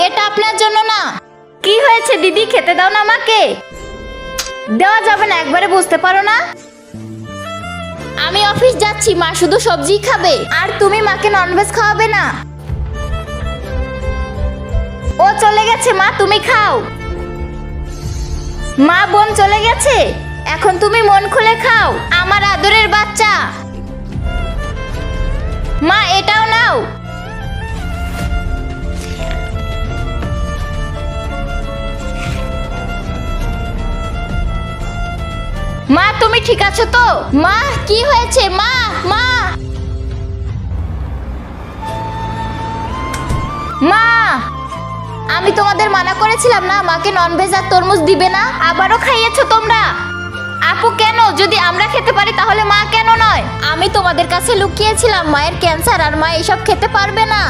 এটা আপনার জন্য না। কি হয়েছে দিদি, খেতে দাও না আমাকে। দেওয়া যাবে না, একবারে বুঝতে পারো না। আমি অফিস যাচ্ছি, মা শুধু সবজি খাবে। আর তুমি মাকে ননভেজ খাওয়াবে না। ও চলে গেছে মা, তুমি খাও। মা বোন চলে গেছে, এখন তুমি মন খুলে খাও আমার আদরের বাচ্চা। মা এটাও নাও। মা তুমি ঠিক আছো তো? মা কি হয়েছে? মা মা মা আমি তোমাদের মানা করেছিলাম না মাকে ননভেজ আর তরমুজ দিবে না, আবারও খাইয়েছো তোমরা। আপু কেন? যদি আমরা খেতে পারি তাহলে মা কেন নয়? আমি তোমাদের কাছে লুকিয়েছিলাম মায়ের ক্যান্সার আর মা এসব খেতে পারবে না।